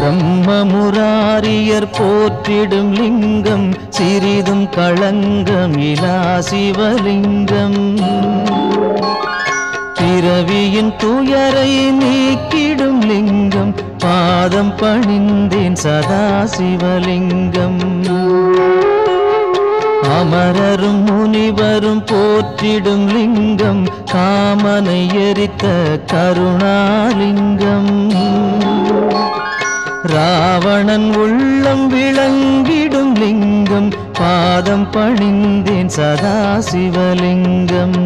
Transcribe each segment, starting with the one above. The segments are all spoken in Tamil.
பிரம்மமுராரியர் போற்றிடும் லிங்கம் சிறிதும் களங்கம் இலா சிவலிங்கம். பிறவியின் துயரை நீக்கிடும் லிங்கம் பாதம் பணிந்தேன் சதா சிவலிங்கம். அமரரும் முனிவரும் போற்றிடும் லிங்கம் காமனை எரித்த கருணாலிங்கம். ராவணன் உள்ளம் விளங்கிடும் லிங்கம் பாதம் பணிந்தேன் சதா சிவலிங்கம்.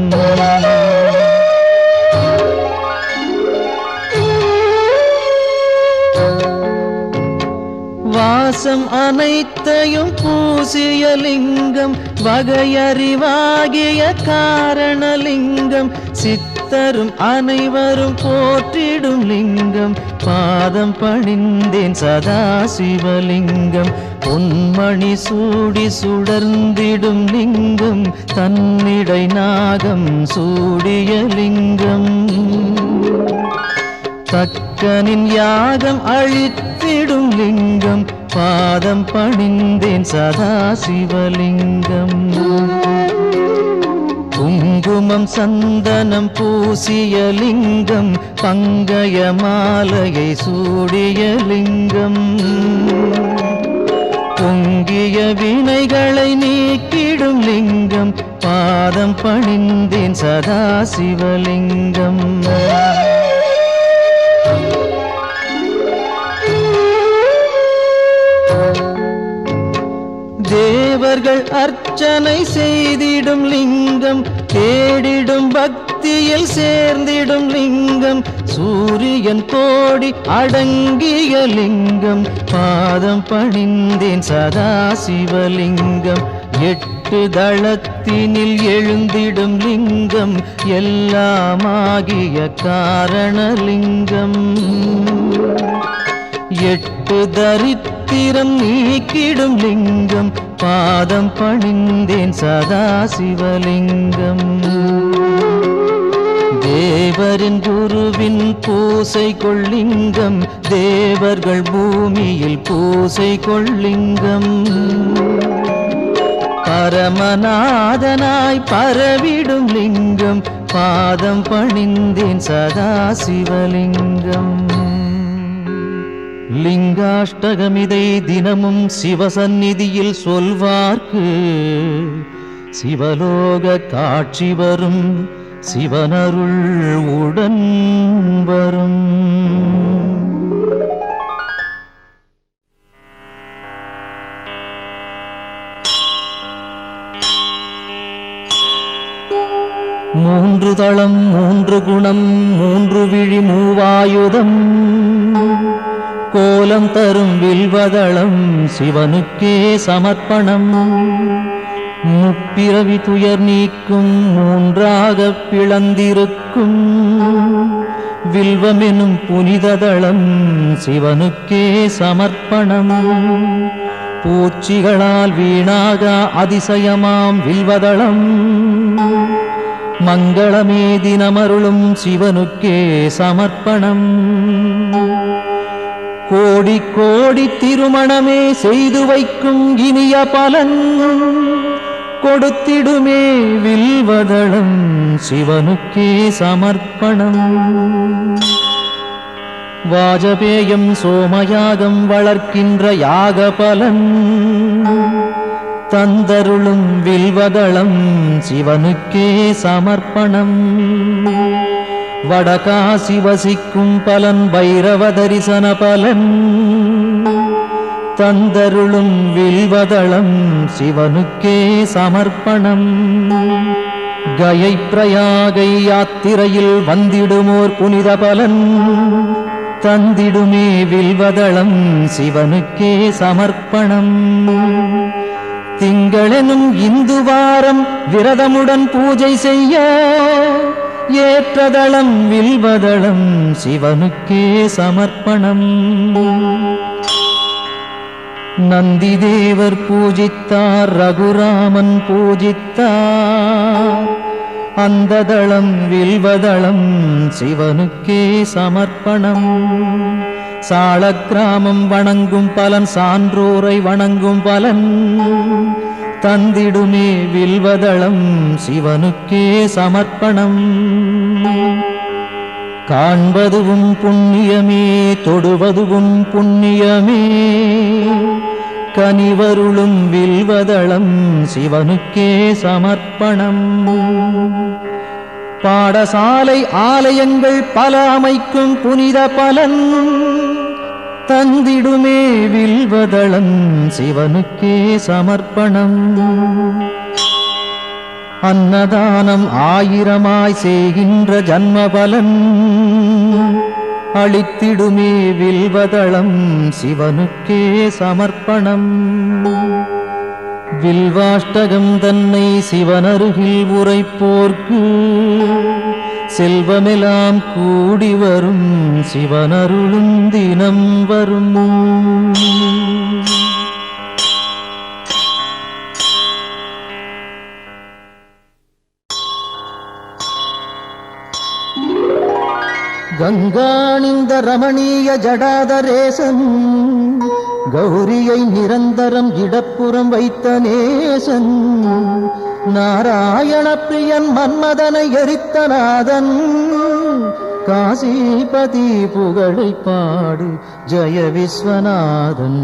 வாசம் அனைத்தையும் பூசிய லிங்கம் வகையறிவாகிய காரணலிங்கம். சித்தரும் அனைவரும் போற்றிடும் லிங்கம் பாதம் பணிந்தேன் சதா சிவலிங்கம். பொன்மணி சூடி சுடர்ந்திடும் லிங்கம் தன்னிடை நாகம் சூடிய லிங்கம். தக்கனின் யாகம் அழித்திடும் லிங்கம் பாதம் பணிந்தேன் சதா சிவலிங்கம். குங்குமம் சந்தனம் பூசிய லிங்கம் பங்கய மாலையை சூடிய லிங்கம். பொங்கிய வினைகளை நீக்கிடும் லிங்கம் பாதம் பணிந்தேன் சதா சிவலிங்கம். தேவர்கள் அர்ச்சனை செய்திடும் லிங்கம் தேடிடும் பக்தியில் சேர்ந்திடும் லிங்கம். சூரியன் கோடி அடங்கிய லிங்கம் பாதம் பணிந்தேன் சதா சிவலிங்கம். 8 தளத்தினில் எழுந்திடும் லிங்கம் எல்லாமாகிய காரணலிங்கம். 8 தரித்திரம் நீக்கிடும் லிங்கம் பாதம் பணிந்தேன் சதா சிவலிங்கம். தேவரின் குருவின் பூசை கொள்ளிங்கம் தேவர்கள் பூமியில் பூசை கொள்ளிங்கம். பரமநாதனாய் பரவிடும் லிங்கம் பாதம் பணிந்தேன் சதா சிவலிங்கம். லிங்காஷ்டகமிதை தினமும் சிவசந்நிதியில் சொல்வார்க்கு சிவலோக காட்சி வரும் சிவனருள் உடன் வரும். மூன்று தளம் 3 குணம் 3 விழி 3 ஆயுதம் கோலம் தரும் வில்வதளம் சிவனுக்கே சமர்ப்பணம். முப்பிறவி துயர் நீக்கும் 3ஆக பிளந்திருக்கும் வில்வமெனும் புனிததளம் சிவனுக்கே சமர்ப்பணம். பூச்சிகளால் வீணாக அதிசயமாம் வில்வதளம் மங்களமே தினமருளும் சிவனுக்கே சமர்ப்பணம். கோடி கோடி திருமணமே செய்து வைக்கும் இனிய பலன் கொடுத்திடுமே வில்வதளம் சிவனுக்கே சமர்ப்பணம். வாஜபேயம் சோமயாகம் வளர்க்கின்ற யாக பலன் தந்தருளும் வில்வதளம் சிவனுக்கே சமர்ப்பணம். வடகாசி வசிக்கும் பலன் பைரவ தரிசன பலன் தந்தருளும் வில்வதளம் சிவனுக்கே சமர்ப்பணம். கயை பிரயாகை யாத்திரையில் வந்திடுமோர் புனித பலன் தந்திடுமே வில்வதளம் சிவனுக்கே சமர்ப்பணம். திங்களெனும் இந்து வாரம் விரதமுடன் பூஜை செய்ய ஏற்றதளம் வில்வதளம் சிவனுக்கே சமர்ப்பணம். நந்தி தேவர் பூஜித்தார் ரகுராமன் பூஜித்தார் அந்த தளம் வில்வதளம் சிவனுக்கே சமர்ப்பணம். சாளக்கிராமம் வணங்கும் பலன் சான்றோரை வணங்கும் பலன் தந்திடுமே வில்வதளம் சிவனுக்கே சமர்ப்பணம். காண்பதுவும் புண்ணியமே தொடுவதுவும் புண்ணியமே கனிவருளும் வில்வதளம் சிவனுக்கே சமர்ப்பணம். பாடசாலை ஆலயங்கள் பல அமைக்கும் புனித பலன் தந்திடுமே வில்வதளம் சிவனுக்கே சமர்ப்பணம். அன்னதானம் ஆயிரமாய் செய்கின்ற ஜன்ம பலன் அளித்திடுமே வில்வதளம் சிவனுக்கே சமர்ப்பணம். வில்வாஷ்டகம் தன்னை சிவனருகில் உரைப்போர்க்கு செல்வமெல்லாம் கூடி வரும் சிவனருளும் தினம் வரும். கங்காணிந்த ரமணீய ஜடாதரேசன் கௌரியை நிரந்தரம் இடப்புறம் வைத்த நேசன் நாராயண பிரியன் மன்மதனை எரித்த நாதன் காசிபதி புகழை பாடு ஜெய விஸ்வநாதன்.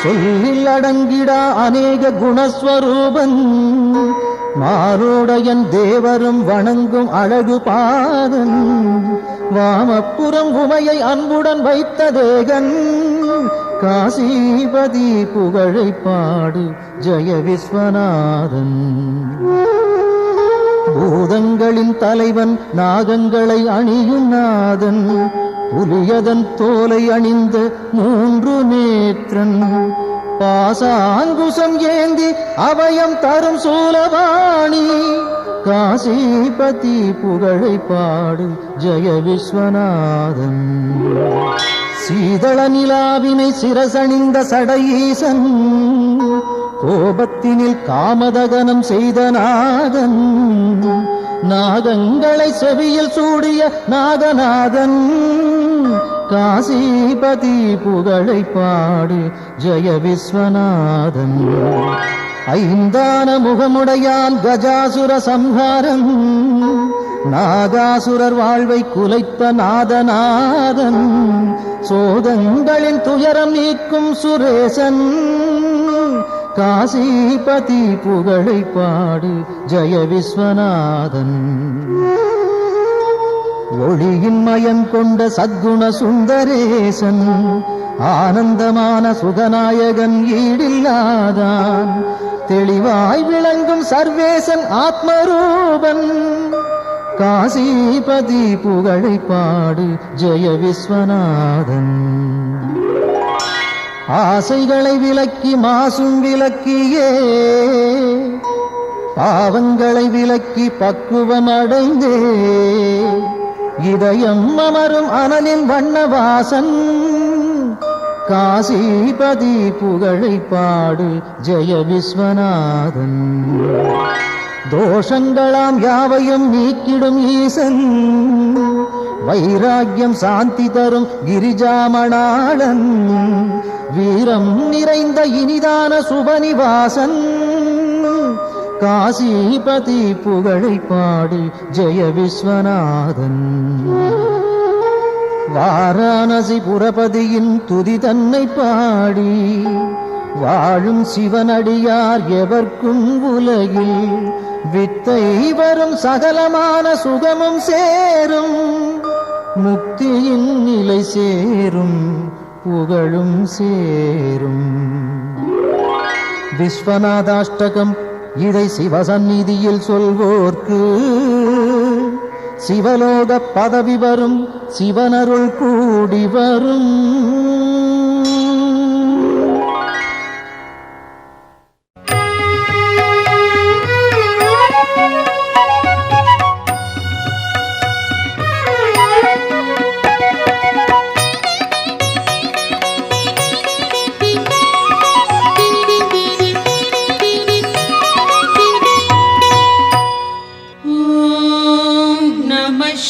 சொல்லில் அடங்கிடா அநேக குணஸ்வரூபன் மாரோடையன் தேவரும் வணங்கும் அழகு பாதன் வாமப்புறம் உமையை அன்புடன் வைத்த தேகன் காசிபதி புகழை பாடு ஜெய விஸ்வநாதன். பூதங்களின் தலைவன் நாகங்களை அணியும் நாதன் புலியதன் தோலை அணிந்த மூன்று நேத்திரன் பாசாங்குசம் ஏந்தி அபயம் தரும் சூலவாணி காசிபதி புகழை பாடு ஜெய விஸ்வநாதன். சீதள நிலாவினை சிரசணிந்த சடையீசன் கோபத்தினில் காமதகனம் செய்த நாதன் நாகங்களை செவியில் சூடிய நாகநாதன் காசிபதி புகழை பாடு ஜெய விஸ்வநாதன். ஐந்தான முகமுடையான் கஜாசுர சம்ஹாரம் நாகாசுரர் வாழ்வை குலைத்த நாதநாதன் சோகங்களின் துயரம் நீக்கும் சுரேசன் காசிபதி புகழை பாடு ஜெய விஸ்வநாதன். ஒளியின் மயம் கொண்ட சத்குண சுந்தரேசன் ஆனந்தமான சுகநாயகன் ஈடில்லாதான் தெளிவாய் விளங்கும் சர்வேசன் ஆத்மரூபன் காசிபதி புகழை பாடு ஜெய விஸ்வநாதன். ஆசைகளை விலக்கி மாசும் விலக்கியே பாவங்களை விலக்கி பக்குவம் அடைந்தே இதயம் அமரும் அனலின் வண்ணவாசன் காசிபதி புகழை பாடு ஜெய விஸ்வநாதன். தோஷங்களாம் யாவையும் நீக்கிடும் ஈசன் வைராக்கியம் சாந்தி தரும் கிரிஜாமணாளன் வீரம் நிறைந்த இனிதான சுபநிவாசன் காசிபதி புகழை பாடு ஜெய விஸ்வநாதன். வாரணாசி புரபதியின் துதி தன்னை பாடி வாழும் சிவனடியார் எவர்க்கும் உலகில் வித்தை வரும் சகலமான சுகமும் சேரும் முக்தியின் நிலை சேரும் புகழும் சேரும். விஸ்வநாதாஷ்டகம் இதை சிவசந்நிதியில் சொல்வோர்க்கு சிவலோக பதவி வரும் சிவனருள் கூடி வரும்.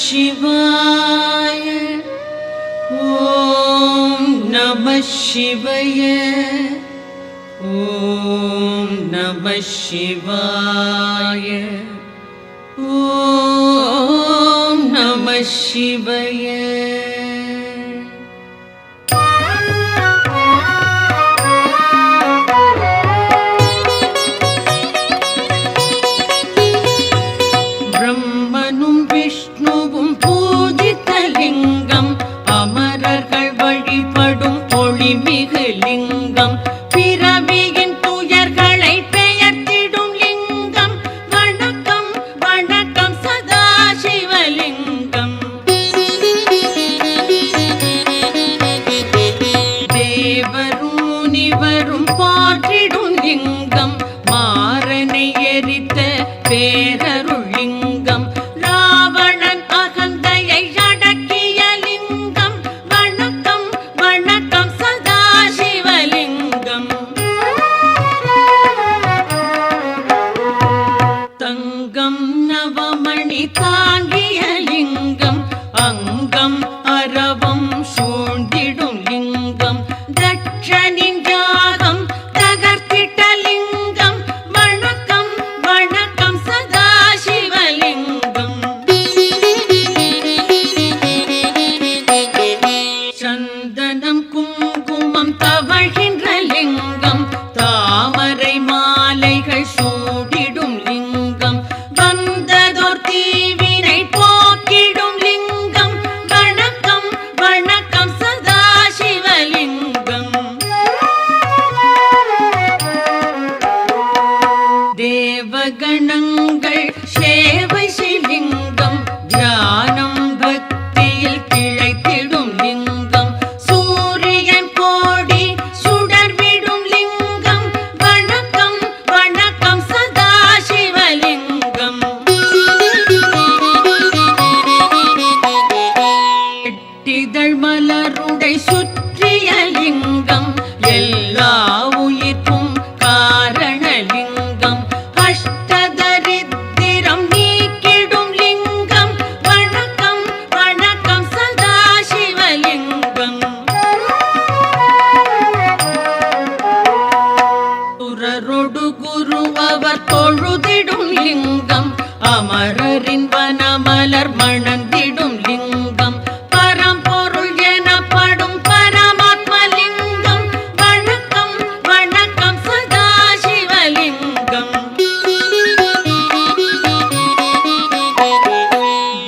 शिवाय ओम நமः சிவாய. ஓம் நமः சிவாய. ஓம் நமः சிவாய. பிரம்மனும் விஷ்ணுவும் பூஜித்த லிங்கம், அமரர்கள் வழிபடும் ஒளிமிகு லிங்கம், பிறவியின் துயர்களை பெயர்த்திடும் லிங்கம். வணக்கம் வணக்கம் சதா சிவலிங்கம். தேவரும் முனிவரும் போற்றிடும் லிங்கம், மாறனை எரித்த பேரருள் லிங்கம், ராவணன் அகந்தையை அடக்கிய லிங்கம். வணக்கம் வணக்கம் சதா சிவலிங்கம். தங்கம் நவமணி தாங்கிய லிங்கம், அங்கம் அரவம் சூழ்ந்திடும் லிங்கம், தட்சனின் யாகம் தகர்த்திட்ட லிங்கம். வணக்கம் வணக்கம் சதா சிவலிங்கம். சந்தனம் குங்குமம் தவழ்கின்ற லிங்கம், தாமரை மாலைகள் சூடிடும் லிங்கம், வந்ததோர் தீவினை போக்கிடும் லிங்கம். வணக்கம் வணக்கம் சதா சிவலிங்கம். தேவகணங்கள் சேவை சிலிங்கம், தியானம் பக்தியில் திளைத்திடும் லிங்கம், சூரியன் கோடி சுடர்விடும் லிங்கம். வணக்கம் வணக்கம் சதா சிவலிங்கம். எட்டிதழ் மலருடை சுற்றிய லிங்கம், எல்லா உயிர்க்கும் காரணலிங்கம், அஷ்டதரித்திரம் நீக்கிடும் லிங்கம். வணக்கம் வணக்கம் சதா சிவலிங்கம். சுரரொடு குரு அவர் தொழுதிடும் லிங்கம், அமரரின் வனமலர் மணந்திடும் லிங்கம், பரம்பொருள் எனப்படும் பரமாத்மலிங்கம். வணக்கம் வணக்கம் சதா சிவலிங்கம்.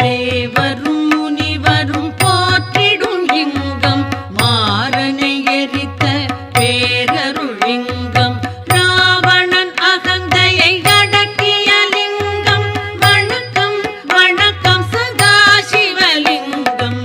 தேவரும் முனிவரும் போற்றிடும் லிங்கம், மாறனை எரித்த பேரருள் லிங்கம், ராவணன் அகந்தையை அடக்கிய லிங்கம். வணக்கம் வணக்கம் சதா சிவலிங்கம்.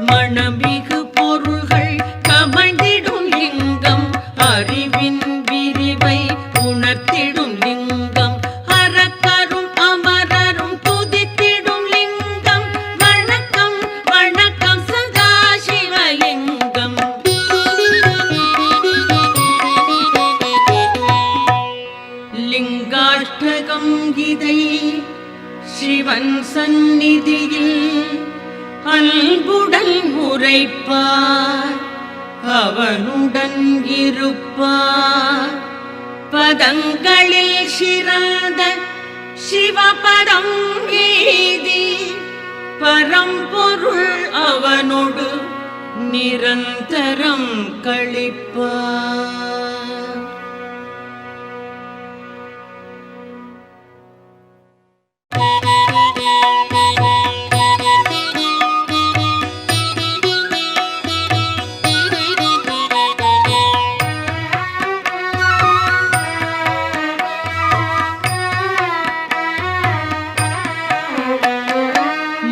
மணமிகு பொருள்கள் கமழ்ந்திடும் லிங்கம், அறிவின் விரிவை உணர்த்திடும் லிங்கம், அரக்கரும் அமரரும் துதித்திடும் லிங்கம். வணக்கம் வணக்கம் சதா சிவலிங்கம். லிங்காஷ்டகம் இதை சிவன் சந்நிதியில் அன்புடன் உரைப்பார், அவனுடன் இருப்பார். பதங்களில் சிறந்த சிவபதம் ஏதி, பரம்பொருள் அவனோடு நிரந்தரம் கழிப்பார்.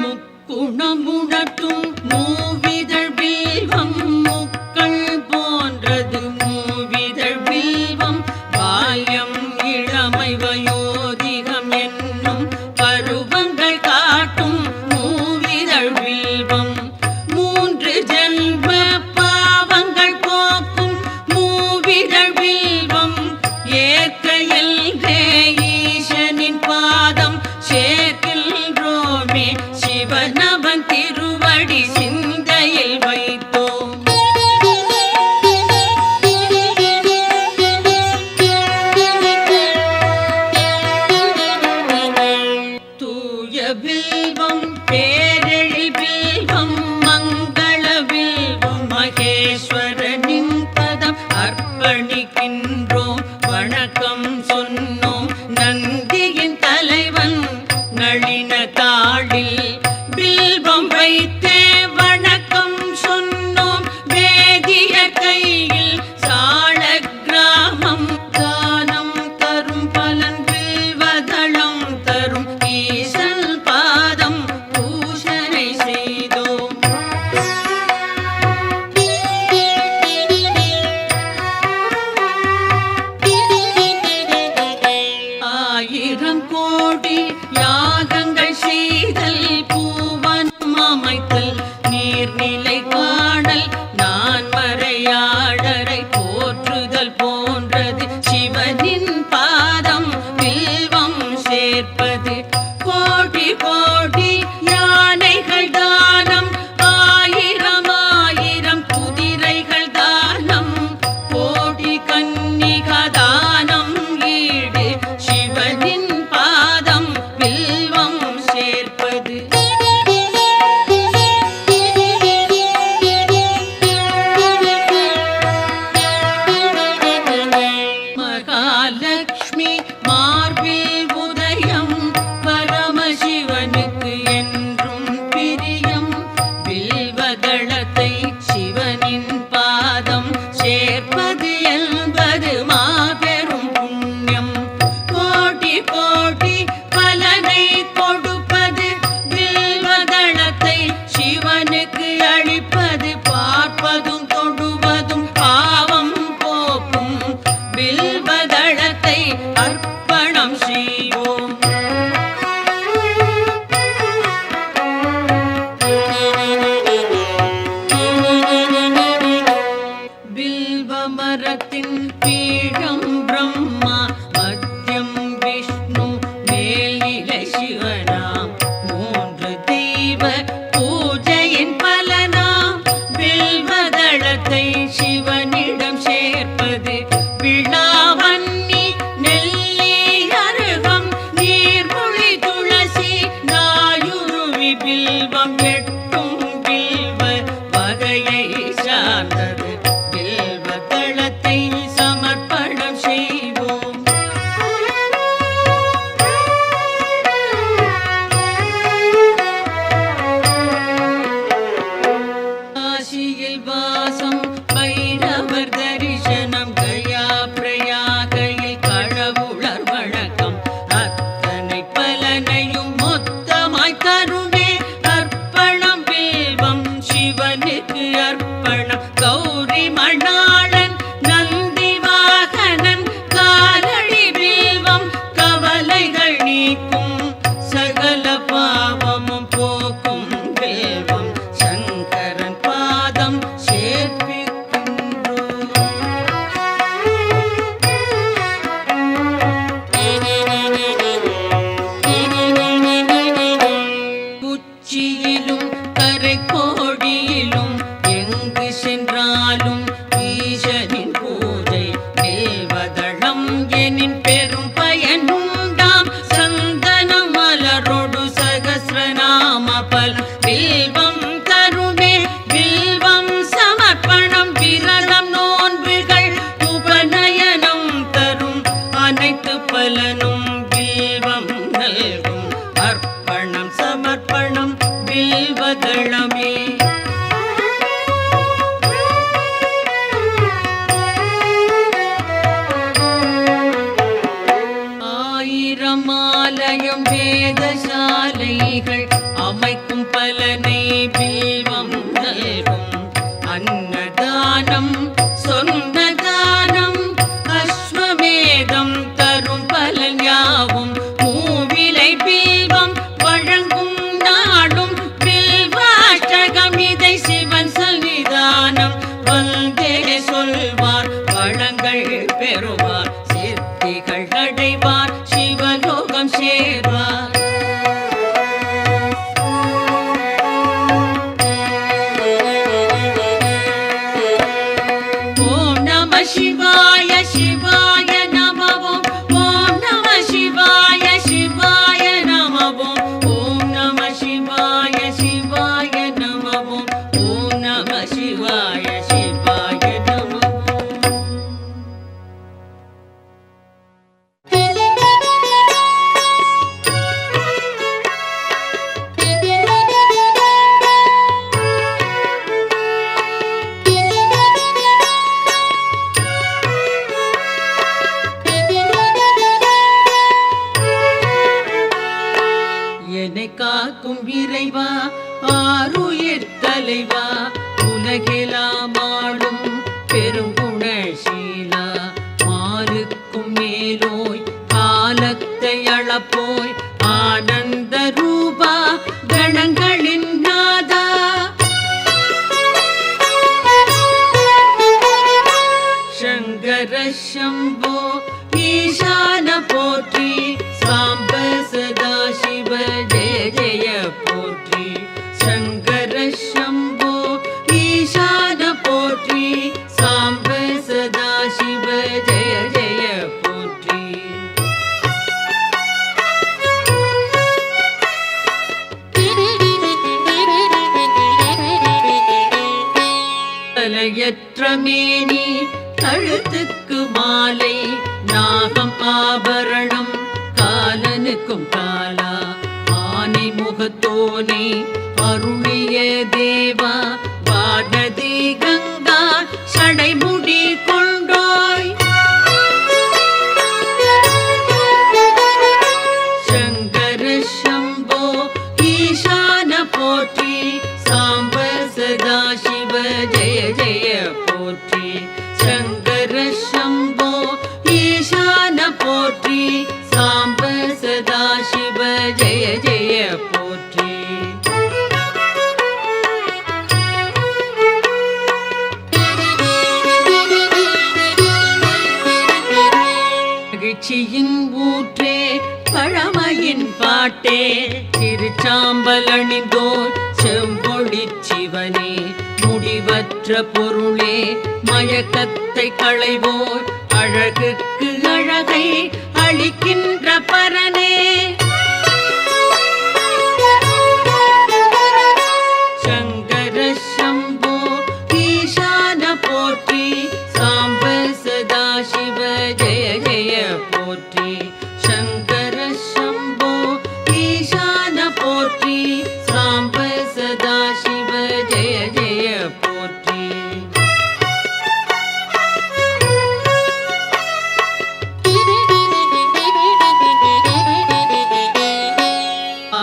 முக்குணமுணர்த்தும் மூவிதழ் பில்வம் முக்கள் போன்றது மூவி யாகங்கள் செய்தல் பூவனம் அமைத்தல் நீர்நிலை காணல் நான் மறையாளரை போற்றுதல் போன்றது சிவனின் பாதம் வில்வம் சேர்ப்பது கோடி கோடி யானைகள் தானம் ஆயிரம் ஆயிரம் குதிரைகள் தானம் கோடி கன்னிகா தானம் ஈடு சிவனின் பாதம் வில்வம் சேர்ப்பது மகாலட்சுமி மார்பில் உதயம் பரமசிவனுக்கு என்றும் பிரியம் வில்வதளத்தை சிவனின் பாதம் சேர்ப்பது என்பது மாபெரும் புண்ணியம் கோடி கோடி பலனை கொடுப்பது வில்வதளத்தை சிவனுக்கு அளிப்பது பார்ப்பதும் தொடுவதும் பாவம் போக்கும் வில்வதளத்தை அர்ப்பணம் செய்வோம் வில்வ மரத்தின் பீடம் பிரம்மா மத்தியம் விஷ்ணு மேல்நிலை சிவனாம் மூன்று தெய்வ பூஜையின் பலனாம் வில்வதளத்தை சிவனிடம் சேர்ப்பது விழாவன்னி நெல்லி அருகம் நீர்மொழி துளசி நாயுருவி வில்வம் எட்டும் வில்வ வகையை சார்ந்தது வில்வதளத்தை சமர்ப்பணம் செய்வோம் காசியில் வாசம் பைரவர் தரிசனம் கயா பிரயாகையில் கடவுளர் வணக்கம் அத்தனை பலனையும் மொத்தமாய் தருவே அர்ப்பணம் வில்வம் சிவனுக்கு அர்ப்பணம் கௌரி மணாளன் நந்தி வாகனன் காலடி வில்வம் கவலைகள் நீக்கும் சகல பாவமும் போக்கும் வில்வம் சங்கரன் பாதம் சேர்ப்பிக்கின்றோம் உச்சியிலும் கரை கோடியிலும் எங்கு சென்றாலும் ஈசனின் பூஜை வில்வதளம் எனின் பெரும் பயனுண்டாம் சந்தன மலரோடு சகஸ்ரநாம பல் வில்வம் தருமே வில்வம் சமர்ப்பணம் விரதம் நோன்புகள் உபநயனம் தரும் அனைத்து பலனும் வில்வம் நல்கும் அர்ப்பணம் சமர்ப்பணம் வில்வதளமே ஆயிரம் ஆலயம் வேதசாலைகள் அமைக்கும் பலனை வில்வம் நல்கும் அன்னதானம் சொன்ன தானம் அஸ்வமேதம் தரும் பலன் யாவும் மூவிலை வில்வம் வழங்கும் நாடும் வில்வாஷ்டகம் இதை சிவன் சன்னிதானம் வந்தே சொல்வார் வளங்கள் பெறுவார் சித்திகள் அடைவார் சிவலோகம் சேர்வார் ஓம் நம சிவாய சிவாய நம ஓம் ஓம் நம சிவாய சிவாய நம ஓம் நம சிவாய சிவாய நம ஓம் நம சிவாய சிவாய நம என்னை காக்கும் இறைவா ஆருயிர் தலைவா உலகெல்லாம் ஆளும் பெருங்குணசீலா மாலுக்கும் மேலோய் காலத்தை அளப்போய் சிவ ஜெய ஜெய போற்றி. சங்கர சம்போ ஈசான போற்றி. சாம்ப சதா சிவ ஜெய ஜெய போற்றி. தலையற்ற மேனி கழுத்துக்கு மாலை நாகம் ஆபரணம் காலனுக்கும் காலா ஆனை முகத்தோனே அருளிய தேவா வானதி கங்கா சடைமுடி கொண்டோய். சங்கர சம்போ ஈசான போற்றி. சாம்ப சதா சிவ ஜெய ஜெய போற்றி. சங்கர சம்போ ஈசான போற்றி. சாம்ப சதா சிவ ஜெய ஜெய போற்றி. மகிழ்ச்சியின் ஊற்றே பழமையின் பாட்டே திருச்சாம்பல் அணிந்தோர் செம்பொழி சிவனே முடிவற்ற பொருளே மயக்கத்தை களைவோர் அழகுக்கு அழகை அளிக்கின்ற பரனே. சங்கர சம்போ ஈசான போற்றி. சாம்ப சதா சிவ ஜெய ஜெய போற்றி. சங்கர சம்போ ஈசான போற்றி. சாம்ப சதா சிவ ஜெய ஜெய போற்றி.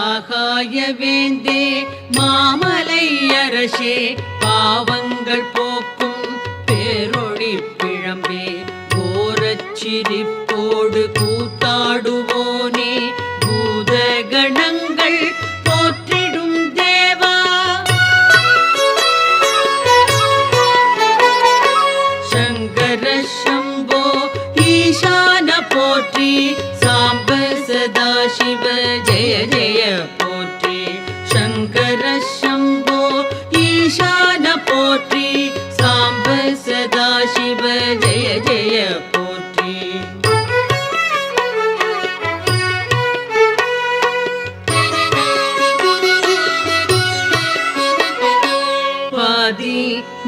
ஆகாய வேந்தே மாமலை அரசே பாவங்கள் போக்கும் பேரொளி பிழம்பே கோரச்சிரிப்போடு கூத்தாடுவோனே பூத கணங்கள் போற்றிடும் தேவா. சங்கர சம்போ ஈசான போற்றி. சாம்ப சதா சிவ ஜெய ஜெய போற்றி. சங்கர சம்போ ஈசான போற்றி. சாம்ப சதா சிவ ஜெய ஜெய போற்றி. பாதி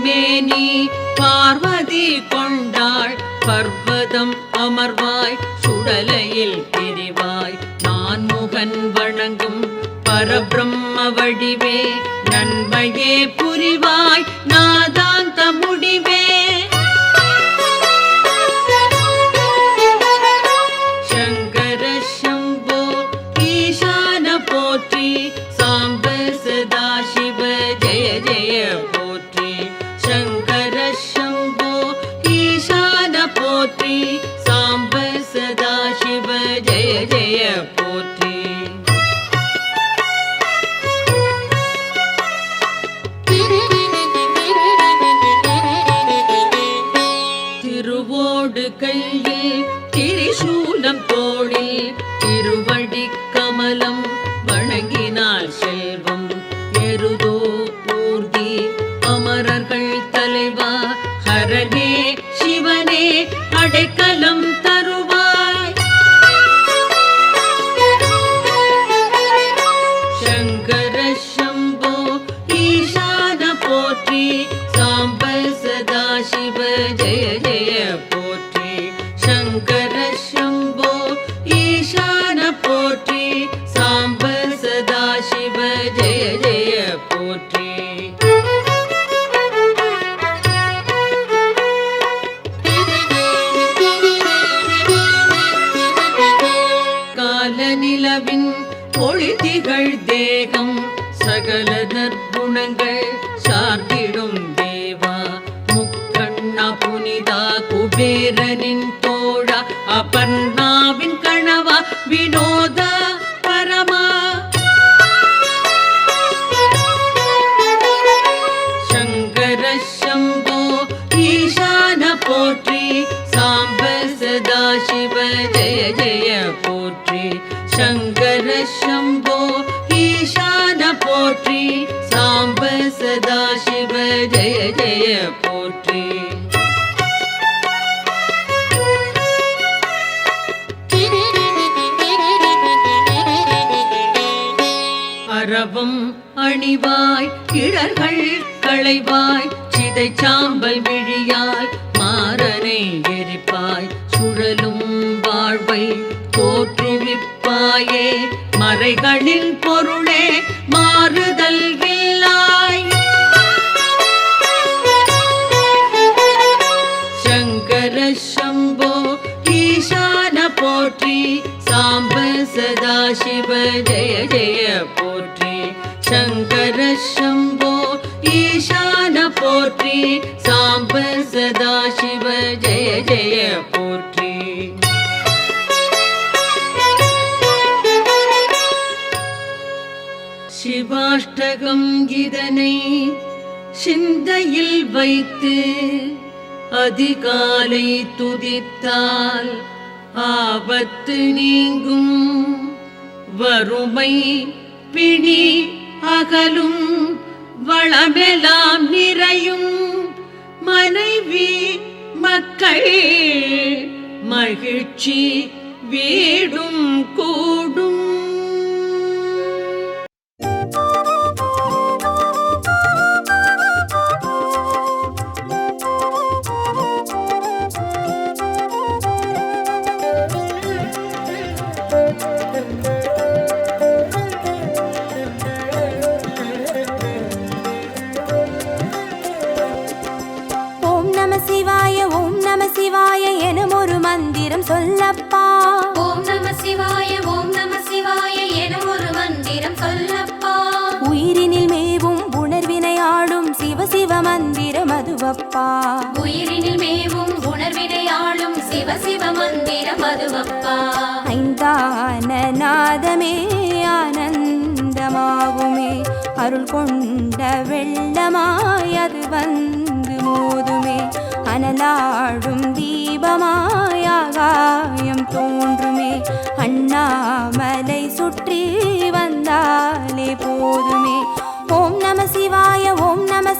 மேனி பார்வதி கொண்டாள் பர்வதம் அமர்வாய் சுடலையில் பிரிவாய் நான்முகன் வணங்கும் பரபிரம்ம வடிவே நன்மையே புரிவாய் நாதாந்த முடிவே. சங்கர சம்போ ஈசான போற்றி. சாம்ப சதா சிவ ஜெய ஜெய போற்றி. சங்கர சம்போ ஈசான போற்றி. சாம்ப சதா சிவ ஜெய ஜெய போற்றி. திருவோடு கையில் திரிசூலம் தோளில் திருவடி கமலம் வணங்கினாள் செல்வம் எருதோ ஊர்தி அமரர்கள் தலைவா ஹரனே சிவனே அடைக்கலம் தருவாய். சங்கர சம்போ ஈசான போற்றி. சாம்ப சதா சிவ ஜெய ஜெய போற்றி. சங்கர சம்போ ஈசான போற்றி. சாம்ப சதா சிவ ஜெய ஜெய போற்றி. கால நிலவின் ஒளிதிகள் தேகம் சகல நற்குணங்கள் சார்ந்திடும் தேவா முக்கண்ணா புனிதா குபேரனின் தோழா அபர்ணாவின் கணவா வினோதா பரமா. சங்கர சம்போ ஈசான போற்றி. சாம்ப சதா சிவ ஜெய ஜெய போற்றி. சங்கர சம்போ அரவம் அணிவாய் இடர்கள் களைவாய் சிதை சாம்பல் விழியாய் மாறனை எரிப்பாய் சுழலும் வாழ்வை தோற்றுவிப்பாயே மறைகளின் பொருளே மாறுதல் இல்லாய் சங்கர சம்போ ஈசான போற்றி சாம்ப சதாசிவ ஜெய ஜெய போற்றி சங்கர சம்போ ஈசான போற்றி சாம்ப சதாசிவ ஜெய ஜெய போற்றி சிவாஷ்டகம் இதனை சிந்தையில் வைத்து அதிகாலை துதித்தால் ஆபத்து நீங்கும் வறுமை பிணி அகலும் வளமெல்லாம் நிறையும் மனைவி மக்கள் மகிழ்ச்சி வீடும் கூடும். சிவாய எனும் ஒரு மந்திரம் சொல்லப்பா. ஓம் நம சிவாய ஓம் நம சிவாய எனும் ஒரு மந்திரம் சொல்லப்பா. உயிரினில் மேவும் உணர்வினை ஆளும் சிவ சிவ மந்திரம் அதுவப்பா. உயிரினில் மேவும் உணர்வினை ஆளும் சிவ சிவ மந்திரம் அதுவப்பா. ஐந்தான நாதமே ஆனந்தமாகுமே அருள் கொண்ட வெள்ளமாய் அது வந்து மோதுமே அனலாடும் தீபமாய் ஆகாயம் தோன்றுமே அண்ணாமலை சுற்றி வந்தாலே போதுமே. ஓம் நம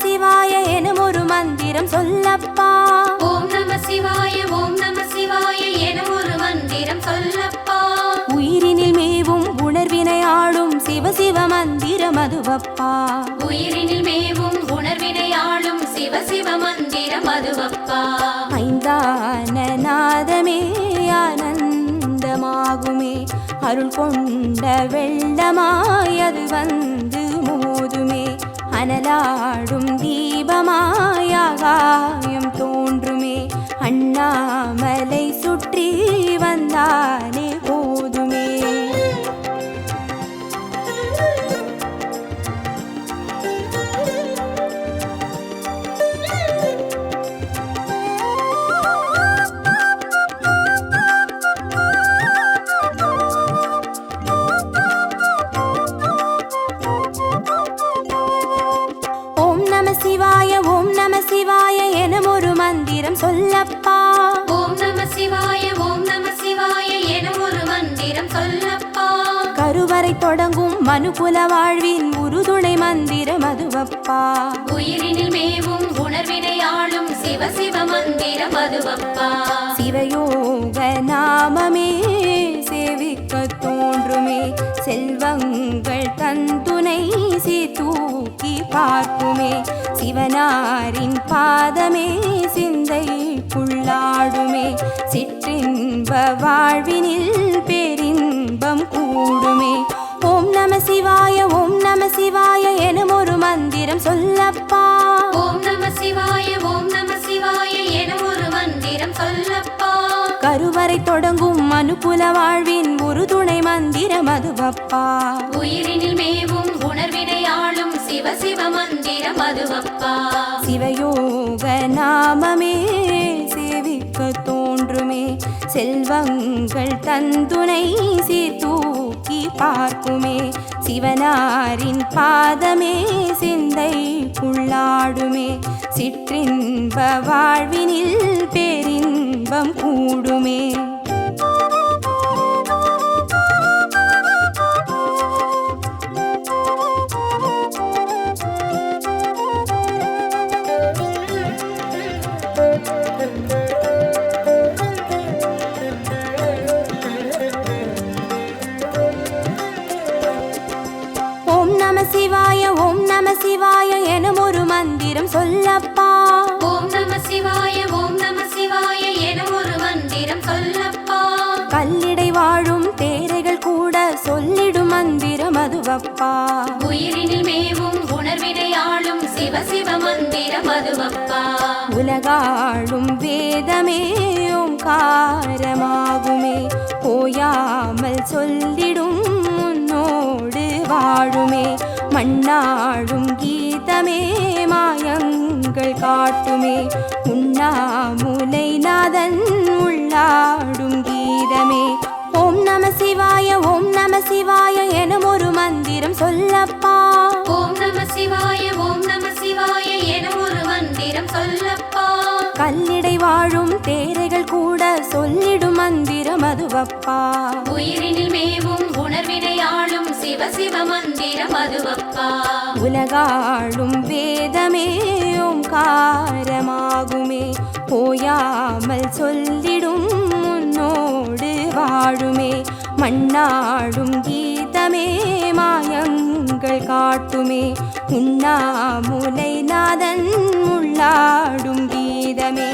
சிவாய எனும் ஒரு மந்திரம் சொல்லப்பா. ஓம் நம சிவாய ஓம் நம சிவாய எனும் ஒரு மந்திரம் சொல்லப்பா. உயிரினில் மேவும் உணர்வினை ஆளும் சிவ சிவ மந்திரம் அதுவப்பா. உயிரினில் மேவும் உணர்வினை ஆளும் சிவ சிவ மந்திரம் அதுவப்பா. ஐந்தான நாதமே ஆனந்தமாகுமே அருள் கொண்ட வெள்ளமாய் அது வந்து மோதுமே அனலாடும் தீபமாய் ஆகாயம் தோன்றுமே அண்ணாமலை சுற்றி வந்தாலே போதுமே. ஓம் நம சிவாய எனும் ஒரு மந்திரம் சொல்லப்பா. ஓம் நம சிவாய ஓம் நம சிவாய எனும் ஒரு மந்திரம் சொல்லப்பா. கருவறை தொடங்கும் மனுகுல வாழ்வின் உறுதுணை மந்திரம் அதுவப்பா. உயிரினில் மேவும் உணர்வினை ஆளும் சிவ சிவ மந்திரம் அதுவப்பா. சிவயோக நாமமே சேவிக்க தோன்றுமே செல்வங்கள் தந்துணை சீதூக்கி பார்க்குமே சிவனாரின் பாதமே சிந்தைக்குள்ளாடுமே சிற்றின்ப வாழ்வினில் பேரின்பம் கூடுமே. ஓம் நம சிவாய எனும் ஒரு மந்திரம் சொல்லப்பா. ஓம் நம சிவாய ஓம் நம சிவாய எனும் ஒரு மந்திரம் சொல்லப்பா. கருவறை தொடங்கும் மனுகுல வாழ்வின் உறுதுணை மந்திரம் அதுவப்பா. உயிரினில் மேவும் உணர்வினை ஆளும் சிவ சிவ மந்திரம் அதுவப்பா. சிவயோக நாமமே சேவிக்க தோன்றுமே செல்வங்கள் தந்துணை சீர்தூக்கி பார்க்குமே சிவனாரின் பாதமே சிந்தைக்குள்ளாடுமே சிற்றின்ப வாழ்வினில் பேரின்பம் கூடுமே. நம சிவாய ஓம் நம சிவாய எனும் ஒரு மந்திரம் சொல்லப்பா. ஓம் நம சிவாய ஓம் நம சிவாய எனும் ஒரு மந்திரம் சொல்லப்பா. கல்லிடை வாழும் தேரைகள் கூட சொல்லிடும் மந்திரம் அதுவப்பா. உயிரினில் மேவும் உணர்வினை ஆளும் சிவ சிவ மந்திரம் அதுவப்பா. உலகாளும் வேதமே ஓம்காரமாகுமே, ஓயாமல் சொல்லிடும் உன்னோடு வாழுமே. மண்ணாடும் கீதமே மாயங்கள் காட்டுமே, உண்ணாமுலை நாதன் உள்ளாடும் கீதமே. ஓம் நம சிவாய ஓம் நம சிவாய எனும் ஒரு மந்திரம் சொல்லப்பா. ஓம் நம சிவாய ஓம் நம சிவாய எனும் ஒரு மந்திரம் சொல்லப்பா. கல்லிடை வாழும் தேரைகள் கூட சொல்லிடும் மந்திரம் அதுவப்பா. உயிரினில் மேவும் உணர்வினை ஆளும் சிவ சிவ மந்திரம் அதுவப்பா. உலகாளும் வேதமே ஓம்காரமாகுமே, ஓயாமல் சொல்லிடும் உன்னோடு வாழுமே. மண்ணாடும் கீதமே மாயங்கள் காட்டுமே, உண்ணாமுலை நாதன் உள்ளாடும் கீதமே.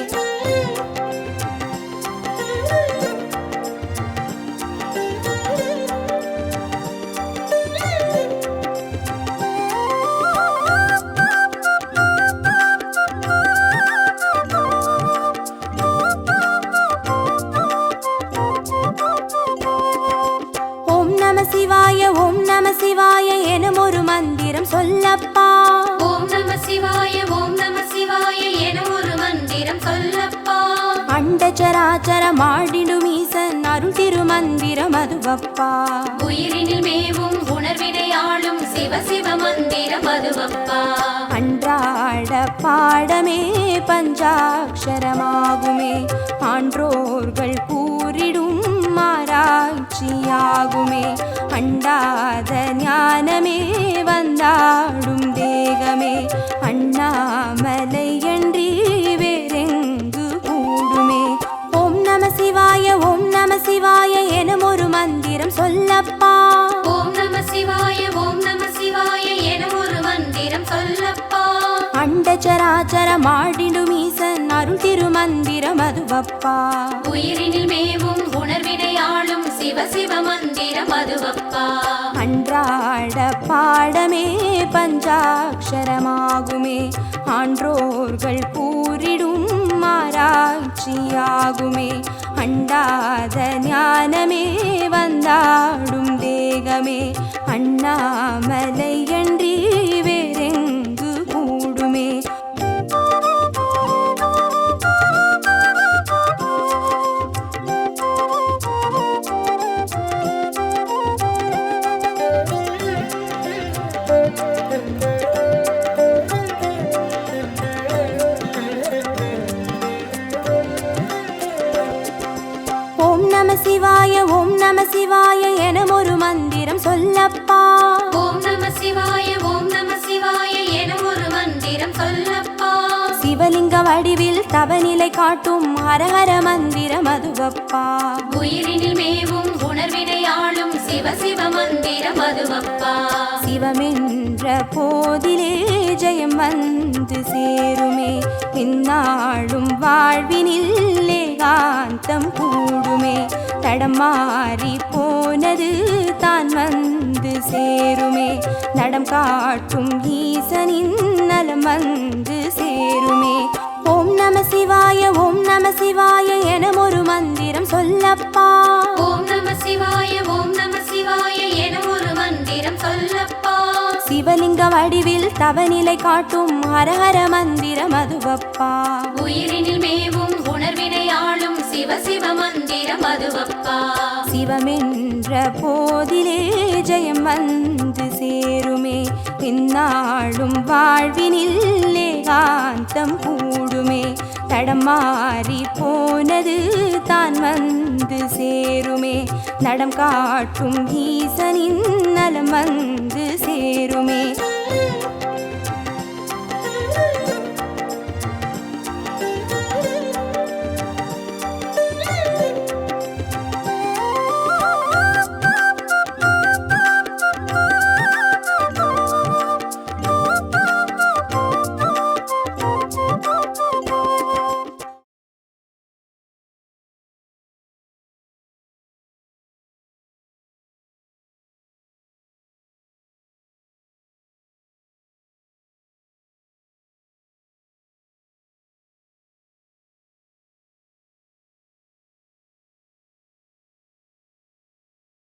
ஓம் நம சிவாய ஓம் நம சிவாய எனும் ஒரு மந்திரம் சொல்லப்பா. ஓம் நம சிவாய ஓம் நம சிவாய எனும் ஒரு மந்திரம் சொல்லப்பா. அண்டச்சராச்சர மாடிடும் ஈசன் அருள் திருமந்திரம் அதுவப்பா. உயிரினில் மேவும் உணர்வினை ஆளும் சிவ சிவ மந்திரம் அதுவப்பா. அன்றாட பாடமே பஞ்சாட்சரமாகுமே, ஆன்றோர்கள் கூறிடும் ஆராய்ச்சியாகுமே. அண்டாத ஞானமே வந்தாடும் தேகமே, அண்ணாமலை என்றி வேறெங்கு கூடுமே. ஓம் நம சிவாய ஓம் நம சிவாய எனும் ஒரு மந்திரம் சொல்லப்பா. ஓம் நம சிவாய ஓம் நம சிவாய எனும் ஒரு மந்திரம் சொல்லப்பா. அண்டச்சராச்சர மாடிடும் ஈசன் அருள் திருமந்திரம் அதுவப்பா. உயிரினில் மேவும் உணர்வினை ஆளும் சிவ சிவ மந்திரம் அதுவப்பா. அன்றாட பாடமே பஞ்சாட்சரமாகுமே, ஆன்றோர்கள் கூறிடும் ஆராய்ச்சியாகுமே. அண்டாத ஞானமே வந்தாடும் தேகமே, அண்ணாமலை என்றி வேறெங்கு கூடுமே. ஓம் நம சிவாய ஓம் நம சிவாய எனும் ஒரு மந்திரம் சொல்லப்பா. ஓம் நம சிவாய ஓம் நம சிவாய எனும் ஒரு மந்திரம் சொல்லப்பா. சிவலிங்க வடிவில் தவநிலை காட்டும் ஹரஹர மந்திரம் அதுவப்பா. உயிரினில் மேவும் உணர்வினை ஆளும் சிவ சிவ மந்திரம் அதுவப்பா. சிவமென்ற போதிலே ஜெயம் வந்து சேருமே, இந்நாளும் வாழ்வினில் ஏகாந்தம் கூடுமே. தடம் மாறி போனது தான் வந்து சேருமே, நடம் காட்டும் ஈசனின் நலம் வந்து சேருமே. ஓம் நம சிவாய ஓம் நம சிவாய எனும் ஒரு மந்திரம் சொல்லப்பா. ஓம் நம சிவாய ஓம் நம சிவாய எனும் ஒரு மந்திரம் சொல்லப்பா. சிவலிங்க வடிவில் தவநிலை காட்டும் ஹரஹர மந்திரம் அதுவப்பா. உயிரினில் மேவும் உணர்வினை ஆளும் சிவ சிவ மந்திரம் அதுவப்பா. சிவமென்ற போதிலே ஜெயம் வந்து சேருமே, இந்நாளும் வாழ்வினில் ஏகாந்தம் கூடுமே. தடம் மாறி போனது தான் வந்து சேருமே, நடம் காட்டும் ஈசனின் நலம் வந்து